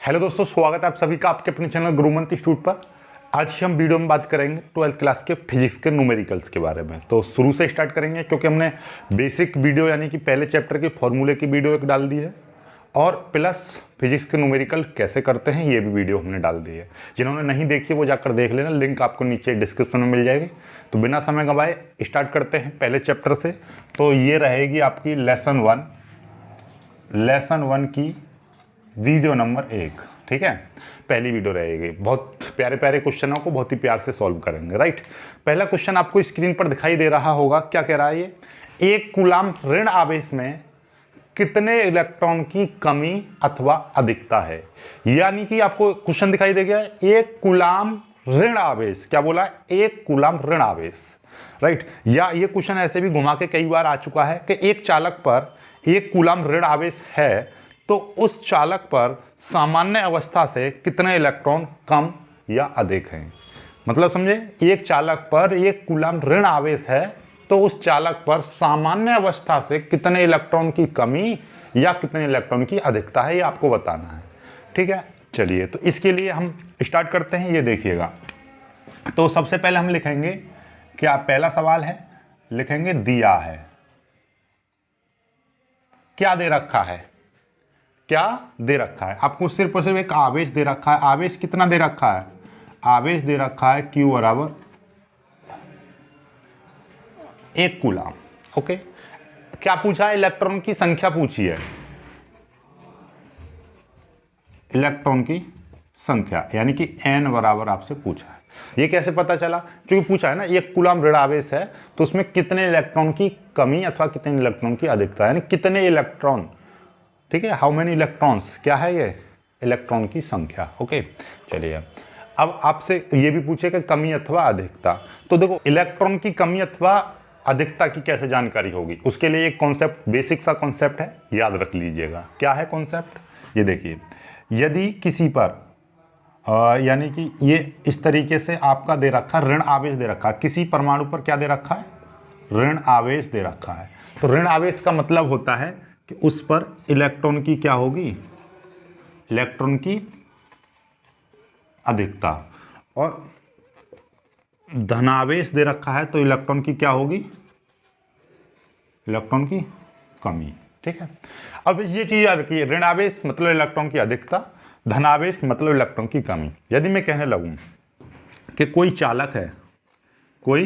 Hello दोस्तों, स्वागत है आप सभी का आपके अपने चैनल गुरुमंत इंस्टीट्यूट पर। आज हम वीडियो में बात करेंगे 12th क्लास के फिजिक्स के न्यूमेरिकल्स के बारे में। तो शुरू से स्टार्ट करेंगे क्योंकि हमने बेसिक वीडियो यानी कि पहले चैप्टर के फॉर्मूले की वीडियो एक डाल दी है और प्लस फिजिक्स के न्यूमेरिकल कैसे करते हैं ये भी वीडियो हमने डाल दी है। जिन्होंने नहीं देखी वो जाकर देख लेना, लिंक आपको नीचे डिस्क्रिप्शन में मिल जाएगी। तो बिना समय गंवाए स्टार्ट करते हैं पहले चैप्टर से। तो ये रहेगी आपकी लेसन वन की वीडियो नंबर 1, ठीक है। पहली वीडियो रहेगी। बहुत प्यारे प्यारे क्वेश्चनों को बहुत ही प्यार से सॉल्व करेंगे, राइट। पहला क्वेश्चन आपको स्क्रीन पर दिखाई दे रहा होगा। क्या कह रहा है ये? एक कूलाम ऋण आवेश में कितने इलेक्ट्रॉन की कमी अथवा अधिकता है। यानी कि आपको क्वेश्चन दिखाई दे गया है, एक कूलाम ऋण आवेश। क्या बोला? एक कूलाम ऋण आवेश, राइट। या ये क्वेश्चन ऐसे भी घुमा के कई बार आ चुका है कि एक चालक पर एक कूलाम ऋण आवेश है तो उस चालक पर सामान्य अवस्था से कितने इलेक्ट्रॉन कम या अधिक हैं। मतलब समझे, एक चालक पर एक कूलाम ऋण आवेश है तो उस चालक पर सामान्य अवस्था से कितने इलेक्ट्रॉन की कमी या कितने इलेक्ट्रॉन की अधिकता है, ये आपको बताना है, ठीक है। चलिए, तो इसके लिए हम स्टार्ट करते हैं। ये देखिएगा, तो सबसे पहले हम लिखेंगे क्या पहला सवाल है, लिखेंगे दिया है। क्या दे रखा है? क्या दे रखा है? आपको सिर्फ और सिर्फ एक आवेश दे रखा है। आवेश कितना दे रखा है? आवेश दे रखा है Q बराबर 1 कूलाम। ओके, क्या पूछा है? इलेक्ट्रॉन की संख्या पूछी है, इलेक्ट्रॉन की संख्या, यानी कि n बराबर आपसे पूछा है। ये कैसे पता चला? क्योंकि पूछा है ना, एक कूलाम ऋण आवेश है तो उसमें कितने इलेक्ट्रॉन की कमी अथवा कितने इलेक्ट्रॉन की अधिकता, यानी कितने इलेक्ट्रॉन, ठीक है। हाउ मेनी इलेक्ट्रॉन्स, क्या है ये? इलेक्ट्रॉन की संख्या। ओके, चलिए अब आपसे ये भी पूछे कि कमी अथवा अधिकता। तो देखो, इलेक्ट्रॉन की कमी अथवा अधिकता की कैसे जानकारी होगी, उसके लिए एक कॉन्सेप्ट, बेसिक सा कॉन्सेप्ट है, याद रख लीजिएगा। क्या है कॉन्सेप्ट? ये देखिए, यदि किसी पर यानी कि ये इस तरीके से आपका दे रखा ऋण आवेश दे रखा, किसी परमाणु पर क्या दे रखा है? ऋण आवेश दे रखा है। तो ऋण आवेश का मतलब होता है कि उस पर इलेक्ट्रॉन की क्या होगी? इलेक्ट्रॉन की अधिकता। और धनावेश दे रखा है तो इलेक्ट्रॉन की क्या होगी? इलेक्ट्रॉन की कमी, ठीक है। अब ये चीज याद रखिए, ऋण आवेश मतलब इलेक्ट्रॉन की अधिकता, धनावेश मतलब इलेक्ट्रॉन की कमी। यदि मैं कहने लगूं कि कोई चालक है, कोई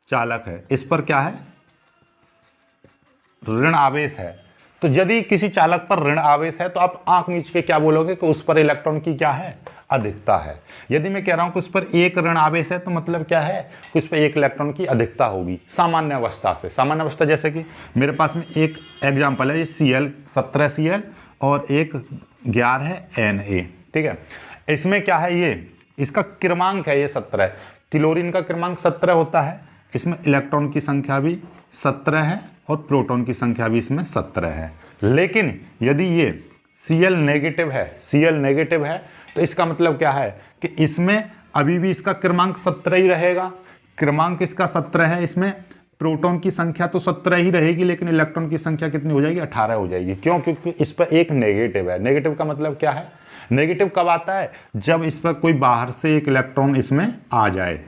चालक है, इस पर क्या है? ऋण आवेश है। तो यदि किसी चालक पर ऋण आवेश है तो आप आंख मीच के क्या बोलोगे कि उस पर इलेक्ट्रॉन की क्या है? अधिकता है। यदि मैं कह रहा हूं कि उस पर एक ऋण आवेश है तो मतलब क्या है? कि उस पर एक इलेक्ट्रॉन की अधिकता होगी सामान्य अवस्था से। सामान्य अवस्था जैसे कि मेरे पास में एक एग्जाम्पल है, ये Cl 17Cl और एक 11 है Na, ठीक है। इसमें क्या है? ये इसका क्रमांक है, ये 17। क्लोरीन का क्रमांक 17 होता है। इसमें इलेक्ट्रॉन की संख्या भी 17 है और प्रोटॉन की संख्या भी इसमें 17 है। लेकिन यदि ये Cl नेगेटिव है, Cl नेगेटिव है, तो इसका मतलब क्या है कि इसमें अभी भी इसका क्रमांक 17 ही रहेगा। क्रमांक इसका 17 है, इसमें प्रोटॉन की संख्या तो 17 ही रहेगी, लेकिन इलेक्ट्रॉन की संख्या कितनी हो जाएगी? 18 हो जाएगी। क्यों? क्योंकि इस पर एक नेगेटिव है। नेगेटिव का मतलब क्या है? नेगेटिव कब आता है? जब इस पर कोई बाहर से एक इलेक्ट्रॉन इसमें आ जाए।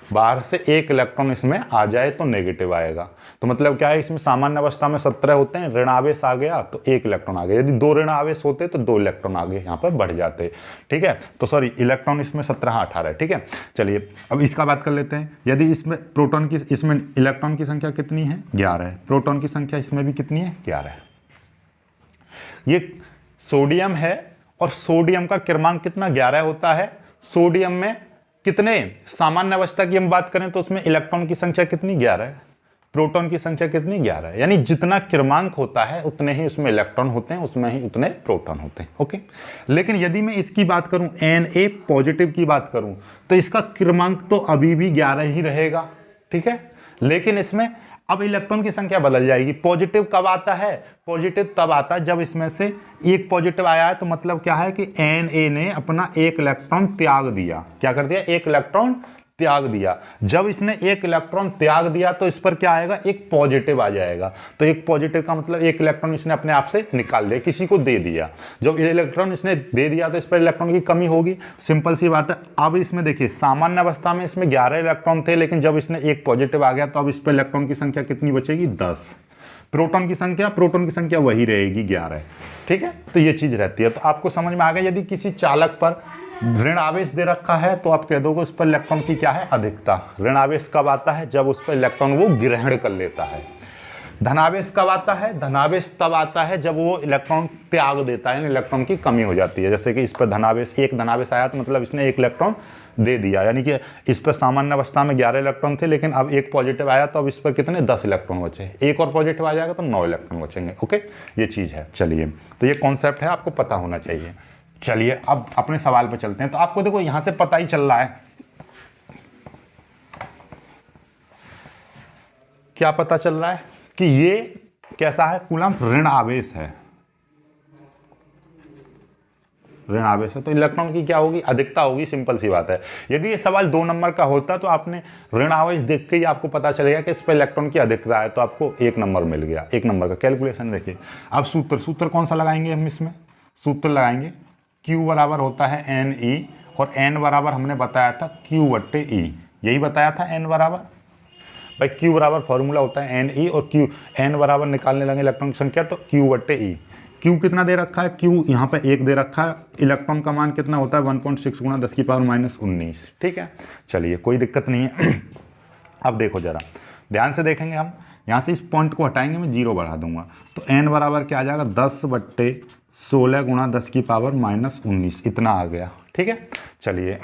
बाहर से एक इलेक्ट्रॉन इसमें आ जाए तो नेगेटिव आएगा। तो मतलब क्या है? इसमें सामान्य अवस्था में 17 होते हैं, ऋण आवेश आ गया तो एक इलेक्ट्रॉन आ गया। यदि 2 ऋण आवेश होते तो 2 इलेक्ट्रॉन आगे यहाँ पर बढ़ जाते, ठीक है। तो सॉरी, इलेक्ट्रॉन इसमें 17, 18 है, ठीक है। चलिए अब इसका बात कर लेते हैं। यदि इसमें प्रोटॉन की, इसमें इलेक्ट्रॉन की संख्या कितनी है? 11 है। प्रोटॉन की संख्या इसमें भी कितनी है? 11 है। ये सोडियम है और सोडियम का क्रमांक कितना? 11 होता है। सोडियम में कितने, सामान्य अवस्था की हम बात करें तो उसमें इलेक्ट्रॉन की संख्या कितनी? 11 है। प्रोटॉन की संख्या कितनी? 11 है। यानी जितना क्रमांक होता है उतने ही उसमें इलेक्ट्रॉन होते हैं, उसमें ही उतने प्रोटॉन होते हैं, ओके। लेकिन यदि मैं इसकी बात करूं, Na पॉजिटिव की बात करूं, तो इसका क्रमांक तो अभी भी 11 ही रहेगा, ठीक है। लेकिन इसमें अब इलेक्ट्रॉन की संख्या बदल जाएगी। पॉजिटिव कब आता है? पॉजिटिव तब आता है जब इसमें से एक पॉजिटिव आया है, तो मतलब क्या है कि Na ने अपना एक इलेक्ट्रॉन त्याग दिया। क्या कर दिया? एक इलेक्ट्रॉन त्याग दिया। जब इसने एक इलेक्ट्रॉन त्याग दिया तो इस पर क्या आएगा, एक पॉजिटिव आ जाएगा। तो एक पॉजिटिव का मतलब एक इलेक्ट्रॉन इसने अपने आप से निकाल दिया, किसी को दे दिया। जब इलेक्ट्रॉन इसने दे दिया तो इस पर इलेक्ट्रॉन की कमी होगी, सिंपल सी बात है। अब इसमें देखिए सामान्य अवस्था में इसमें 11 इलेक्ट्रॉन थे, लेकिन जब इसने एक पॉजिटिव आ गया तो अब इस पर इलेक्ट्रॉन की संख्या कितनी बचेगी, 10। प्रोटॉन की संख्या वही रहेगी 11। ठीक है, तो ये चीज रहती है। तो आपको समझ में आ गया, यदि किसी चालक पर ऋण आवेश दे रखा है तो आप कह दोगे उस पर इलेक्ट्रॉन की क्या है, अधिकता। ऋण आवेश कब आता है, जब उस पर इलेक्ट्रॉन वो ग्रहण कर लेता है। धनावेश कब आता है, धनावेश तब आता है जब वो इलेक्ट्रॉन त्याग देता है, इलेक्ट्रॉन की कमी हो जाती है। जैसे कि इस पर धनावेश, एक धनावेश आया तो मतलब इसने एक इलेक्ट्रॉन दे दिया, यानी कि इस पर सामान्य अवस्था में 11 इलेक्ट्रॉन थे, लेकिन अब एक पॉजिटिव आया तो अब इस पर कितने, 10 इलेक्ट्रॉन बचे। एक और पॉजिटिव आ जाएगा तो 9 इलेक्ट्रॉन बचेंगे। ओके, ये चीज़ है। चलिए, तो ये कॉन्सेप्ट है, आपको पता होना चाहिए। चलिए अब अपने सवाल पे चलते हैं। तो आपको देखो यहां से पता ही चल रहा है, क्या पता चल रहा है कि ये कैसा है, कूलम्ब ऋण आवेश है। ऋण आवेश है तो इलेक्ट्रॉन की क्या होगी, अधिकता होगी, सिंपल सी बात है। यदि ये सवाल 2 नंबर का होता तो आपने ऋण आवेश देख के ही आपको पता चलेगा कि इस पर इलेक्ट्रॉन की अधिकता है, तो आपको 1 नंबर मिल गया। 1 नंबर का कैलकुलेशन देखिए। अब सूत्र कौन सा लगाएंगे हम इसमें, सूत्र लगाएंगे Q बराबर होता है NE, और N बराबर हमने बताया था Q/E, यही बताया था N बराबर। भाई Q बराबर फॉर्मूला होता है NE, और N बराबर निकालने लगे इलेक्ट्रॉन की संख्या तो Q/E। Q कितना दे रखा है, Q यहाँ पे 1 दे रखा है। इलेक्ट्रॉन का मान कितना होता है, 1.6 गुणा 10⁻⁻19। ठीक है, चलिए कोई दिक्कत नहीं है। अब देखो जरा ध्यान से देखेंगे हम, यहाँ से इस पॉइंट को हटाएंगे, मैं 0 बढ़ा दूंगा तो N बराबर क्या आ जाएगा, 10/16 गुणा 10⁻⁻19, इतना आ गया। ठीक है, चलिए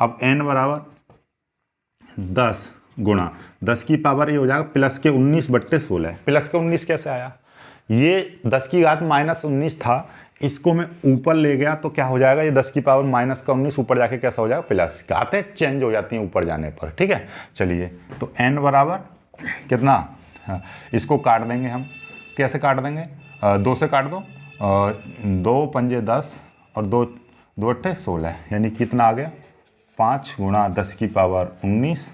अब N बराबर 10 गुणा 10 की पावर ये हो जाएगा प्लस के 19/16। प्लस के 19 कैसे आया, ये 10 की घात -19 था, इसको मैं ऊपर ले गया तो क्या हो जाएगा, ये 10 की पावर -19 ऊपर जाके कैसा हो जाएगा, प्लस। घातें चेंज हो जाती हैं ऊपर जाने पर। ठीक है, चलिए तो N बराबर कितना, हाँ, इसको काट देंगे हम। कैसे काट देंगे, 2 से काट दो, 2 पंजे 10 और 2 अट्ठे 16, यानी कितना आ गया, 5 गुणा 10 की पावर 19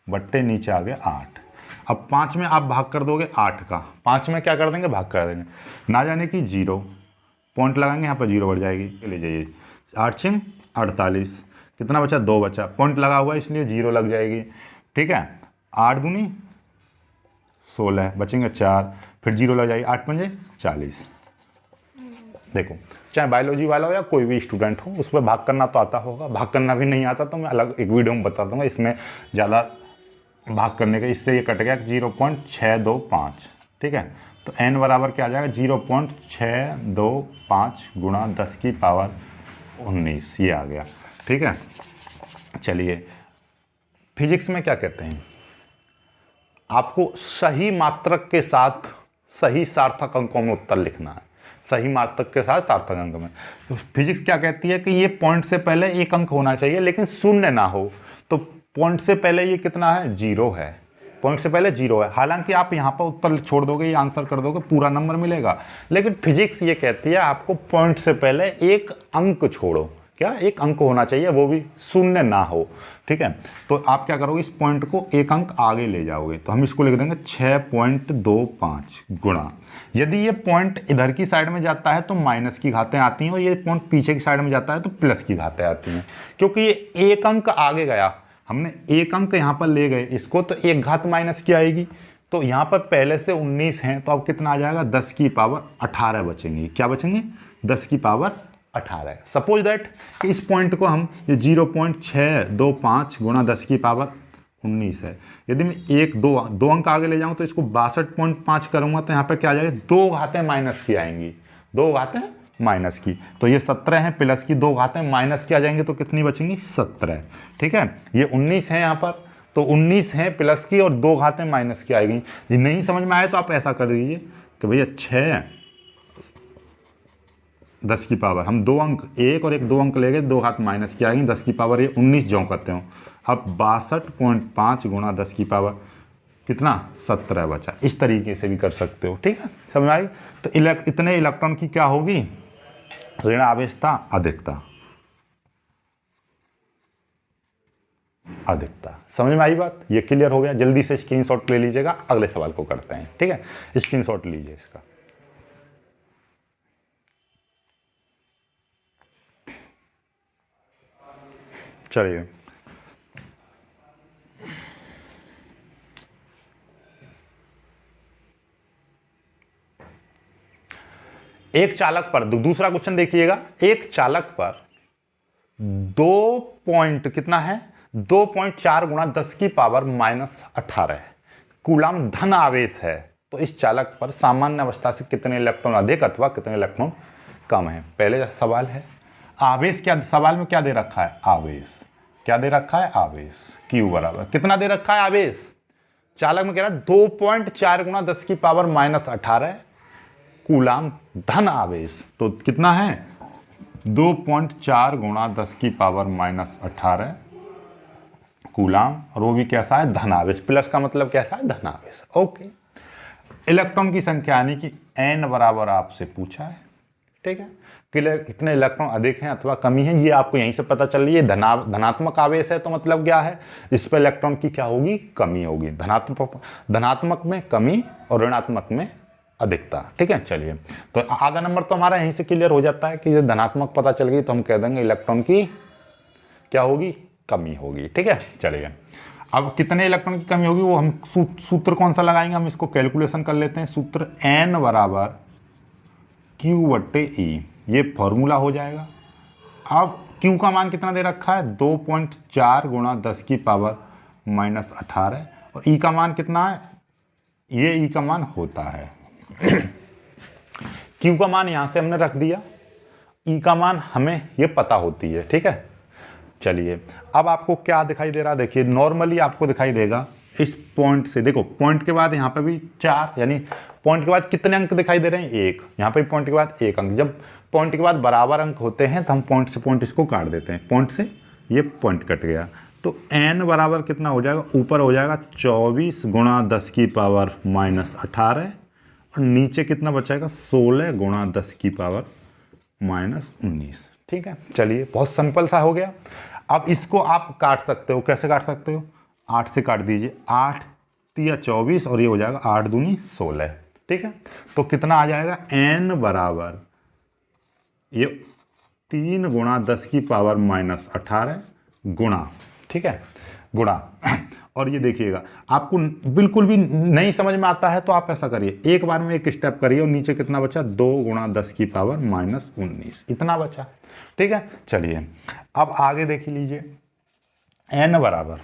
बट्टे नीचे आ गया 8। अब 5 में आप भाग कर दोगे 8 का, 5 में क्या कर देंगे, भाग कर देंगे, ना जाने की 0 पॉइंट लगाएंगे, यहाँ पर 0 बढ़ जाएगी, ले जाइए। 8×6 48, कितना बचा, 2 बचा, पॉइंट लगा हुआ है इसलिए 0 लग जाएगी। ठीक है, 8 दूनी 16, बचेंगे 4, फिर 0 लग जाएगी, 8 पंजे 40। देखो चाहे बायोलॉजी वाला हो या कोई भी स्टूडेंट हो, उस पर भाग करना तो आता होगा। भाग करना भी नहीं आता तो मैं अलग एक वीडियो में बता दूंगा, इसमें ज़्यादा भाग करने का, इससे ये कट गया 0.625। ठीक है, तो N बराबर क्या आ जाएगा, 0.625 गुणा 10 की पावर 19, ये आ गया। ठीक है, चलिए फिजिक्स में क्या कहते हैं, आपको सही मात्रक के साथ सही सार्थक अंकों में उत्तर लिखना है। सही मात्रक के साथ सार्थक अंक में तो फिजिक्स क्या कहती है कि ये पॉइंट से पहले 1 अंक होना चाहिए, लेकिन शून्य ना हो। तो पॉइंट से पहले ये कितना है, 0 है। पॉइंट से पहले 0 है। हालांकि आप यहाँ पर उत्तर छोड़ दोगे, ये आंसर कर दोगे, पूरा नंबर मिलेगा, लेकिन फिजिक्स ये कहती है आपको पॉइंट से पहले 1 अंक छोड़ो। क्या, 1 अंक होना चाहिए, वो भी शून्य ना हो। ठीक है, तो आप क्या करोगे, इस पॉइंट को 1 अंक आगे ले जाओगे, तो हम इसको लिख देंगे 6.25 गुणा। यदि ये पॉइंट इधर की साइड में जाता है तो माइनस की घातें आती हैं, और ये पॉइंट पीछे की साइड में जाता है तो प्लस की घातें आती हैं। क्योंकि ये 1 अंक आगे गया, हमने 1 अंक यहाँ पर ले गए इसको, तो 1 घात माइनस की आएगी। तो यहाँ पर पहले से 19 हैं, तो अब कितना आ जाएगा, 10 की पावर 18 बचेंगी। क्या बचेंगे, 10 की पावर 18। सपोज दैट कि इस पॉइंट को हम, ये 0.625 गुणा 10 की पावर 19 है। यदि मैं 2 अंक आगे ले जाऊं तो इसको 62.5 करूंगा, तो यहाँ पे क्या आ जाएगा, 2 घातें माइनस की आएंगी, 2 घातें माइनस की। तो ये 17 है, प्लस की 2 घातें माइनस की आ जाएंगी, तो कितनी बचेंगी, 17। ठीक है, ये 19 है यहाँ पर, तो 19 है प्लस की और 2 घातें माइनस की आएगी। ये नहीं समझ में आए तो आप ऐसा कर दीजिए कि भैया 6 10 की पावर, हम 2 अंक, 1 और 2 अंक ले गए, 2 घात माइनस की आएगी, 10 की पावर ये 19 जो करते हो। अब 62.5 गुणा 10 की पावर कितना, 17 बचा। इस तरीके से भी कर सकते हो। ठीक है, समझ आई। तो इतने इलेक्ट्रॉन की क्या होगी, ऋण आवेशता अधिकता। अधिकता। समझ में आई बात? ये क्लियर हो गया? जल्दी से स्क्रीनशॉट ले लीजिएगा, अगले सवाल को करते हैं। ठीक है, स्क्रीनशॉट लीजिए इसका। चलिए, एक चालक पर, दूसरा क्वेश्चन देखिएगा, एक चालक पर 2 पॉइंट कितना है, 2.4 गुणा 10 की पावर -18 कूलाम धन आवेश है, तो इस चालक पर सामान्य अवस्था से कितने इलेक्ट्रॉन अधिक अथवा कितने इलेक्ट्रॉन कम है। पहले सवाल है आवेश, क्या सवाल में क्या दे रखा है, आवेश। क्या दे रखा है, आवेश। Q बराबर कितना दे रखा है, आवेश। चालक में कह रहा है 2.4 गुणा 10 की पावर -18 कूलाम धन आवेश, तो कितना है 2.4 गुणा 10 की पावर -18 कूलाम, और वो भी कैसा है, धन आवेश। प्लस का मतलब कैसा है, धन आवेश। ओके, इलेक्ट्रॉन की संख्या यानी कि n बराबर आपसे पूछा है। ठीक है, कितने इलेक्ट्रॉन अधिक हैं अथवा कमी है, ये आपको यहीं से पता चल रही है। धनात्मक आवेश है तो मतलब क्या है, इस पर इलेक्ट्रॉन की क्या होगी, कमी होगी। धनात्मक में कमी और ऋणात्मक में अधिकता। ठीक है, चलिए, तो आधा नंबर तो हमारा यहीं से क्लियर हो जाता है कि ये धनात्मक पता चल गई तो हम कह देंगे इलेक्ट्रॉन की क्या होगी, कमी होगी। ठीक है, चलिए, अब कितने इलेक्ट्रॉन की कमी होगी वो हम सूत्र कौन सा लगाएंगे, हम इसको कैलकुलेशन कर लेते हैं। सूत्र n बराबर Q/E, ये फॉर्मूला हो जाएगा। अब Q का मान कितना दे रखा है, 2.4 गुणा 10 की पावर -18, और E का मान कितना है, ये E का मान होता है Q का मान यहां से हमने रख दिया, E का मान हमें ये पता होती है। ठीक है, चलिए, अब आपको क्या दिखाई दे रहा है, देखिए नॉर्मली आपको दिखाई देगा इस पॉइंट से, देखो पॉइंट के बाद यहाँ पे भी 4, यानी पॉइंट के बाद कितने अंक दिखाई दे रहे हैं, 1। यहाँ पे पॉइंट के बाद 1 अंक। जब पॉइंट के बाद बराबर अंक होते हैं तो हम पॉइंट से पॉइंट इसको काट देते हैं, पॉइंट से ये पॉइंट कट गया, तो n बराबर कितना हो जाएगा, ऊपर हो जाएगा 24 गुणा 10 की पावर -18, और नीचे कितना बचाएगा, 16 गुणा 10 की पावर -19। ठीक है, चलिए, बहुत सिंपल सा हो गया। अब इसको आप काट सकते हो, कैसे काट सकते हो, 8 से काट दीजिए, 8 तिया 24 और ये हो जाएगा 8 दूनी 16। ठीक है, तो कितना आ जाएगा, n बराबर ये 3 गुणा 10 की पावर -18 गुणा, ठीक है, गुणा। और ये देखिएगा, आपको बिल्कुल भी नहीं समझ में आता है तो आप ऐसा करिए, एक बार में एक स्टेप करिए, और नीचे कितना बचा, 2 गुणा 10 की पावर -19, इतना बचा। ठीक है, चलिए, अब आगे देख लीजिए, n बराबर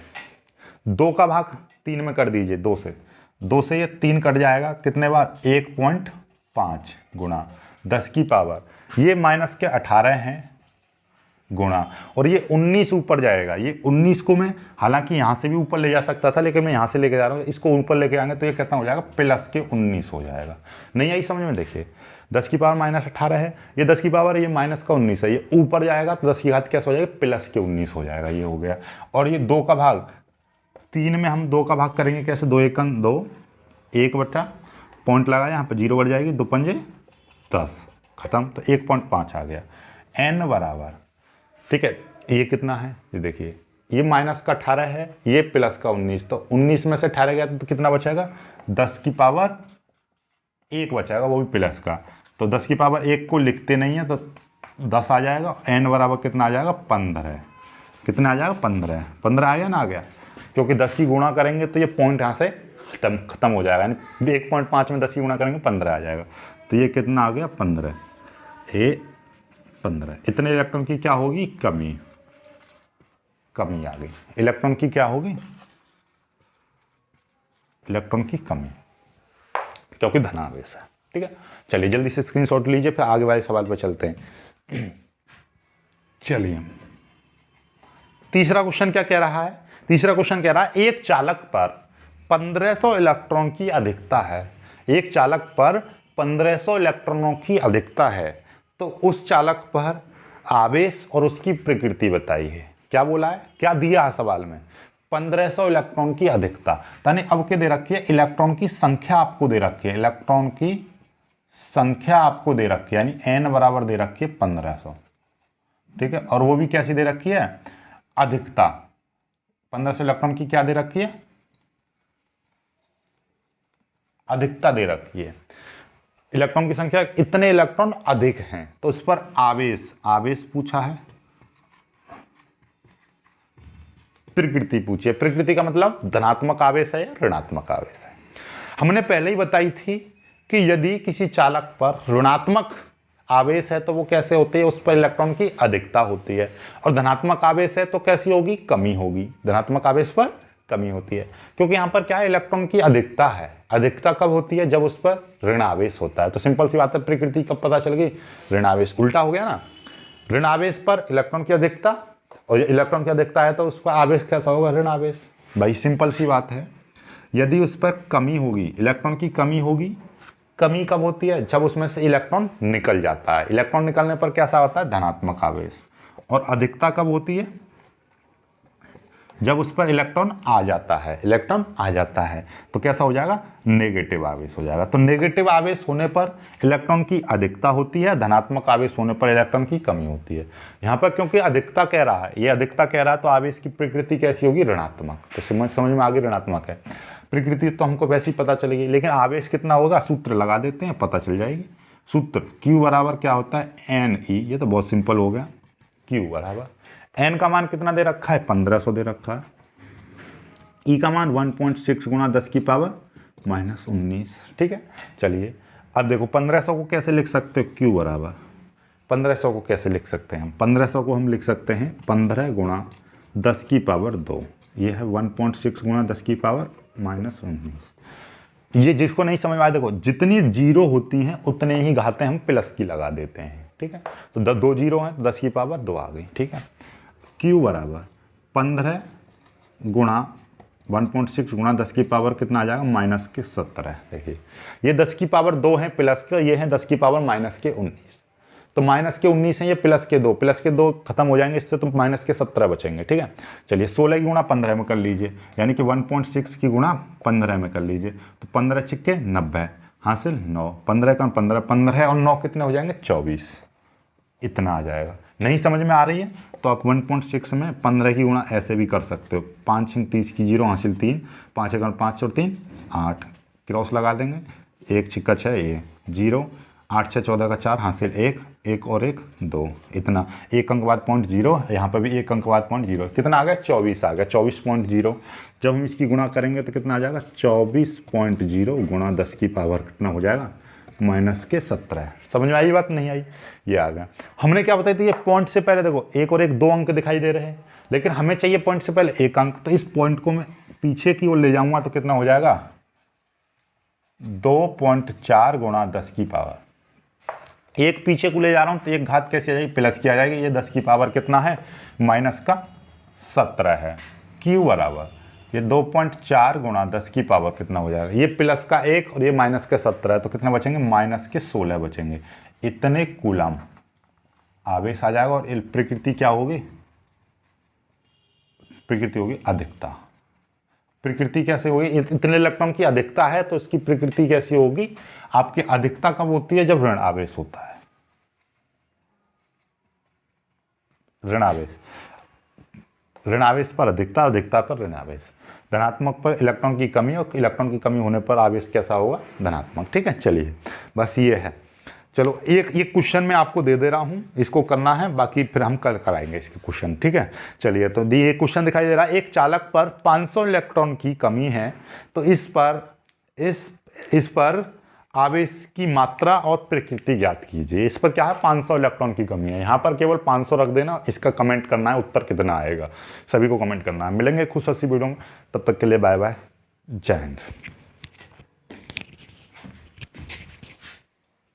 2 का भाग 3 में कर दीजिए, 2 से ये 3 कट जाएगा, कितने बार, 1.5 गुणा 10 की पावर, ये माइनस के 18 हैं गुणा, और ये 19 ऊपर जाएगा। ये 19 को मैं हालांकि यहाँ से भी ऊपर ले जा सकता था, लेकिन मैं यहाँ से लेके जा रहा हूँ, इसको ऊपर लेके आएंगे तो ये कितना हो जाएगा, प्लस के 19 हो जाएगा। नहीं आई समझ में, देखिए 10 की पावर -18 है, ये 10 की पावर, ये माइनस का 19 है, ये ऊपर जाएगा तो 10 की घात कैसे हो जाएगा, प्लस के 19 हो जाएगा, ये हो गया। और ये 2 का भाग 3 में हम 2 का भाग करेंगे कैसे, 2 1 2, 1 बटा पॉइंट लगाया, यहाँ पर 0 बढ़ जाएगी, 2 पंजे 10, खत्म, तो 1.5 आ गया। n बराबर, ठीक है, ये कितना है, ये देखिए, ये माइनस का 18 है, ये प्लस का 19, तो 19 में से 18 गया तो कितना बचेगा, 10 की पावर 1 बचाएगा, वो भी प्लस का। तो 10 की पावर 1 को लिखते नहीं है तो 10 आ जाएगा। n बराबर कितना आ जाएगा, 15। कितना आ जाएगा, 15 आ गया ना, आ गया, क्योंकि 10 की गुणा करेंगे तो ये पॉइंट यहाँ से खत्म हो जाएगा, यानी 1.5 में 10 की गुणा करेंगे 15 आ जाएगा, तो ये कितना आ गया, 15। 15, इतने इलेक्ट्रॉन की क्या होगी, कमी आ गई। इलेक्ट्रॉन की क्या होगी, इलेक्ट्रॉन की कमी, क्योंकि धनावेश है। ठीक है, चलिए जल्दी से स्क्रीनशॉट लीजिए, फिर आगे वाले सवाल पर चलते हैं। चलिए, तीसरा क्वेश्चन क्या कह रहा है, तीसरा क्वेश्चन कह रहा है एक चालक पर 1500 इलेक्ट्रॉन की अधिकता है, एक चालक पर 1500 इलेक्ट्रॉनों की अधिकता है, तो उस चालक पर आवेश और उसकी प्रकृति बताई है। क्या बोला है, क्या दिया है सवाल में, 1500 इलेक्ट्रॉन की अधिकता, यानी अब क्या दे रखी है, इलेक्ट्रॉन की संख्या आपको दे रखी है, इलेक्ट्रॉन की संख्या आपको दे रखी है, यानी n बराबर दे रखी है 1500। ठीक है, और वो भी कैसी दे रखी है, अधिकता, 1500 इलेक्ट्रॉन की क्या दे रखी है, अधिकता दे रखी है। इलेक्ट्रॉन की संख्या, इतने इलेक्ट्रॉन अधिक हैं, तो उस पर आवेश, आवेश पूछा है, प्रकृति पूछी है। प्रकृति का मतलब धनात्मक आवेश है या ऋणात्मक आवेश है। हमने पहले ही बताई थी कि यदि किसी चालक पर ऋणात्मक आवेश है तो वो कैसे होती है, उस पर इलेक्ट्रॉन की अधिकता होती है, और धनात्मक आवेश है तो कैसी होगी, कमी होगी। धनात्मक आवेश पर कमी होती है, क्योंकि यहाँ पर क्या है, इलेक्ट्रॉन की अधिकता है। अधिकता कब होती है, जब उस पर ऋण आवेश होता है। तो सिंपल सी बात है, प्रकृति कब पता चल गई, ऋण आवेश। उल्टा हो गया ना, ऋण आवेश पर इलेक्ट्रॉन की अधिकता, और इलेक्ट्रॉन की अधिकता है तो उस पर आवेश कैसा होगा, ऋण आवेश। भाई सिंपल सी बात है, यदि उस पर कमी होगी, इलेक्ट्रॉन की कमी होगी, कमी कब होती है, जब उसमें से इलेक्ट्रॉन निकल जाता है। इलेक्ट्रॉन निकलने पर कैसा होता है, धनात्मक आवेश। और अधिकता कब होती है, जब उस पर इलेक्ट्रॉन आ जाता है। इलेक्ट्रॉन आ जाता है तो कैसा हो जाएगा, नेगेटिव आवेश हो जाएगा। तो नेगेटिव आवेश होने पर इलेक्ट्रॉन की अधिकता होती है, धनात्मक आवेश होने पर इलेक्ट्रॉन की कमी होती है। यहाँ पर क्योंकि अधिकता कह रहा है, ये अधिकता कह रहा है, तो आवेश की प्रकृति कैसी होगी, ऋणात्मक। तो समझ में आ गई, ऋणात्मक है। प्रकृति तो हमको वैसे ही पता चलेगी, लेकिन आवेश कितना होगा, सूत्र लगा देते हैं, पता चल जाएगी। सूत्र Q बराबर क्या होता है, NE। ये तो बहुत सिंपल हो गया। Q बराबर N का मान कितना दे रखा है, 1500 दे रखा है। E का मान 1.6 गुणा 10 की पावर -19। ठीक है, चलिए अब देखो 1500 को कैसे लिख सकते हो, Q बराबर 1500 को कैसे लिख सकते हैं हम, 1500 को हम लिख सकते हैं 15 गुणा 10 की पावर 2। ये है 1.6 गुणा 10 की पावर -19। ये जिसको नहीं समझ में आया, देखो जितनी जीरो होती हैं उतने ही घातें हम प्लस की लगा देते हैं। ठीक है, तो 2 जीरो हैं तो 10 की पावर 2 आ गई। ठीक है, Q बराबर 15 गुणा 1.6 गुणा 10 की पावर कितना आ जाएगा, -17। देखिए ये 10 की पावर 2 है प्लस का, ये है 10 की पावर -19। तो -19 है, ये +2, +2 खत्म हो जाएंगे इससे, तो -17 बचेंगे। ठीक है, चलिए 16 की गुणा 15 में कर लीजिए, यानी कि 1.6 की गुणा 15 में कर लीजिए, तो 15 छिक्के 90 हासिल 9, 15 का 15, 15 और 9 कितने हो जाएंगे, 24। इतना आ जाएगा। नहीं समझ में आ रही है तो आप 1.6 में 15 की गुणा ऐसे भी कर सकते हो, 5 छिंग 30 की 0 हासिल 3, 5 एकड़ 5 और 3 8, क्रॉस लगा देंगे, 1 छिक्का 6 ये 0, 8 6 14 का 4 हासिल 1, 1 और 1 2, इतना। एक अंक बाद पॉइंट 0, यहाँ पर भी एक अंक बाद पॉइंट 0, कितना आ गया, 24 आ गया, 24.0। जब हम इसकी गुणा करेंगे तो कितना आ जाएगा, 24.0 गुणा 10 की पावर कितना हो जाएगा, -17। समझ में आई बात, नहीं आई, ये आ गया। हमने क्या बताई थी, ये पॉइंट से पहले देखो 1 और 1 2 अंक दिखाई दे रहे हैं, लेकिन हमें चाहिए पॉइंट से पहले 1 अंक, तो इस पॉइंट को मैं पीछे की ओर ले जाऊंगा तो कितना हो जाएगा, 2.4 गुणा 10 की पावर। एक पीछे को ले जा रहा हूं तो एक घात कैसे आ जाएगी, प्लस की आ जाएगी। ये 10 की पावर कितना है, -17 है। Q बराबर ये 2.4 गुणा 10 की पावर कितना हो जाएगा, ये प्लस का 1 और ये -17 है, तो कितने बचेंगे, -16 बचेंगे। इतने कूलम आवेश आ जाएगा। और प्रकृति क्या होगी, प्रकृति होगी अधिकता। प्रकृति कैसे होगी, इतने इलेक्ट्रॉन की अधिकता है तो इसकी प्रकृति कैसी होगी, आपकी अधिकता कब होती है, जब ऋण आवेश होता है। ऋण आवेश, ऋण आवेश पर अधिकता, अधिकता पर ऋण आवेश। धनात्मक पर इलेक्ट्रॉन की कमी, और इलेक्ट्रॉन की कमी होने पर आवेश कैसा होगा, धनात्मक। ठीक है, चलिए बस ये है। चलो एक ये क्वेश्चन मैं आपको दे दे रहा हूँ, इसको करना है, बाकी फिर हम कल कराएंगे इसके क्वेश्चन। ठीक है, चलिए तो ये क्वेश्चन दिखाई दे रहा है, एक चालक पर 500 इलेक्ट्रॉन की कमी है, तो इस पर आवेश की मात्रा और प्रकृति ज्ञात कीजिए। इस पर क्या है, 500 इलेक्ट्रॉन की कमी है, यहाँ पर केवल 500 रख देना, इसका कमेंट करना है, उत्तर कितना आएगा सभी को कमेंट करना है। मिलेंगे खुश हंसी वीडियो में, तब तक के लिए बाय बाय, जय हिंद।